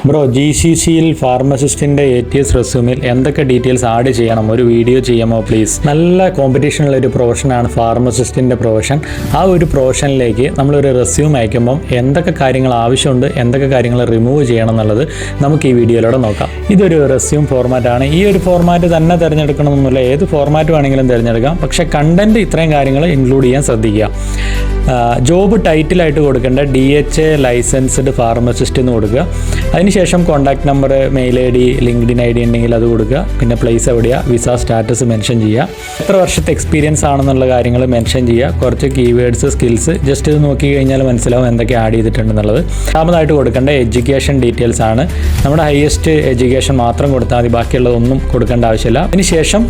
Bro, GCCയിൽ ഫാർമസിസ്റ്റിൻ്റെ ATS റെസ്യൂമിൽ എന്തൊക്കെ details add ചെയ്യണം? ഒരു വീഡിയോ ചെയ്യാമോ പ്ലീസ്? നല്ല കോമ്പറ്റീഷനുള്ള ഒരു പ്രൊഫഷനാണ് ഫാർമസിസ്റ്റിൻ്റെ പ്രൊഫഷൻ. ആ ഒരു പ്രൊഫഷനിലേക്ക് നമ്മളൊരു റെസ്യൂം അയക്കുമ്പം എന്തൊക്കെ കാര്യങ്ങൾ ആവശ്യമുണ്ട്, എന്തൊക്കെ കാര്യങ്ങൾ റിമൂവ് ചെയ്യണം എന്നുള്ളത് നമുക്ക് ഈ വീഡിയോയിലൂടെ നോക്കാം. ഇതൊരു റെസ്യൂം ഫോർമാറ്റാണ്. ഈ ഒരു ഫോർമാറ്റ് തന്നെ തിരഞ്ഞെടുക്കണമെന്നില്ല, ഏത് ഫോർമാറ്റ് വേണമെങ്കിലും തിരഞ്ഞെടുക്കാം. പക്ഷേ കണ്ടൻറ്റ് ഇത്രയും കാര്യങ്ങൾ ഇൻക്ലൂഡ് ചെയ്യാൻ ശ്രദ്ധിക്കുക. ജോബ് ടൈറ്റിലായിട്ട് കൊടുക്കേണ്ട DHA ലൈസൻസ്ഡ് ഫാർമസിസ്റ്റ് എന്ന് കൊടുക്കുക. അതിനുശേഷം contact number, mail ID, LinkedIn ID ഉണ്ടെങ്കിൽ അത് കൊടുക്കുക. പിന്നെ പ്ലേസ് എവിടെയാണ്, വിസ സ്റ്റാറ്റസ് മെൻഷൻ ചെയ്യുക, എത്ര വർഷത്തെ എക്സ്പീരിയൻസ് ആണെന്നുള്ള കാര്യങ്ങൾ മെൻഷൻ ചെയ്യുക. കുറച്ച് കീവേഡ്സ്, സ്കിൽസ് ജസ്റ്റ് ഇത് നോക്കി കഴിഞ്ഞാൽ മനസ്സിലാവും എന്തൊക്കെ ആഡ് ചെയ്തിട്ടുണ്ടെന്നുള്ളത്. രണ്ടാമതായിട്ട് കൊടുക്കേണ്ട എഡ്യൂക്കേഷൻ ഡീറ്റെയിൽസ് ആണ്. നമ്മുടെ ഹയസ്റ്റ് എഡ്യൂക്കേഷൻ മാത്രം കൊടുത്താൽ മതി, ബാക്കിയുള്ളതൊന്നും കൊടുക്കേണ്ട ആവശ്യമില്ല. അതിനുശേഷം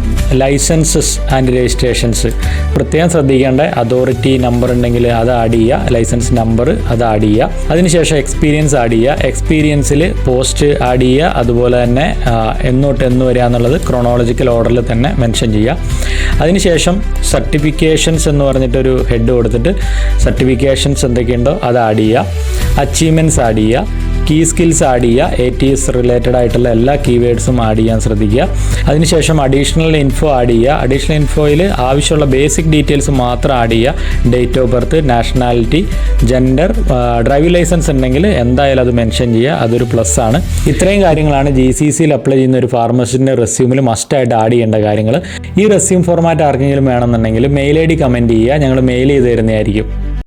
ലൈസൻസസ് ആൻഡ് രജിസ്ട്രേഷൻസ് പ്രത്യേകം ശ്രദ്ധിക്കേണ്ട. അതോറിറ്റി നമ്പർ ഉണ്ടെങ്കിൽ അത് ആഡ് ചെയ്യുക, ലൈസൻസ് നമ്പർ അത് ആഡ് ചെയ്യുക. അതിനുശേഷം എക്സ്പീരിയൻസ് ആഡ് ചെയ്യുക. എക്സ്പീരിയൻസിൽ പോസ്റ്റ് ആഡ് ചെയ്യുക. അതുപോലെ തന്നെ എന്നോട്ട് എന്ന് വരിക എന്നുള്ളത് ക്രോണോളജിക്കൽ ഓർഡറിൽ തന്നെ മെൻഷൻ ചെയ്യുക. അതിനുശേഷം സർട്ടിഫിക്കേഷൻസ് എന്ന് പറഞ്ഞിട്ടൊരു ഹെഡ് കൊടുത്തിട്ട് സർട്ടിഫിക്കേഷൻസ് എന്തൊക്കെയുണ്ടോ അത് ആഡ് ചെയ്യുക. അച്ചീവ്മെൻറ്റ്സ് ആഡ് ചെയ്യുക. കീ സ്കിൽസ് ആഡ് ചെയ്യുക. ATS റിലേറ്റഡ് ആയിട്ടുള്ള എല്ലാ കീവേഡ്സും ആഡ് ചെയ്യാൻ ശ്രദ്ധിക്കുക. അതിനുശേഷം അഡീഷണൽ ഇൻഫോ ആഡ് ചെയ്യുക. അഡീഷണൽ ഇൻഫോയിൽ ആവശ്യമുള്ള ബേസിക് ഡീറ്റെയിൽസ് മാത്രം ആഡ് ചെയ്യുക. Date of birth, nationality, gender, driving licence ഉണ്ടെങ്കിൽ എന്തായാലും അത് മെൻഷൻ ചെയ്യുക, അതൊരു പ്ലസ് ആണ്. ഇത്രയും കാര്യങ്ങളാണ് GCCയിൽ അപ്ലൈ ചെയ്യുന്ന ഒരു ഫാർമസിസ്റ്റിൻ്റെ റെസ്യൂമിൽ മസ്റ്റായിട്ട് ആഡ് ചെയ്യേണ്ട കാര്യങ്ങൾ. ഈ റെസ്യൂം ഫോർമാറ്റ് ആർക്കെങ്കിലും വേണമെന്നുണ്ടെങ്കിൽ മെയിൽ ID കമൻറ്റ് ചെയ്യുക, ഞങ്ങൾ മെയിൽ ചെയ്ത് തരുന്നതായിരിക്കും.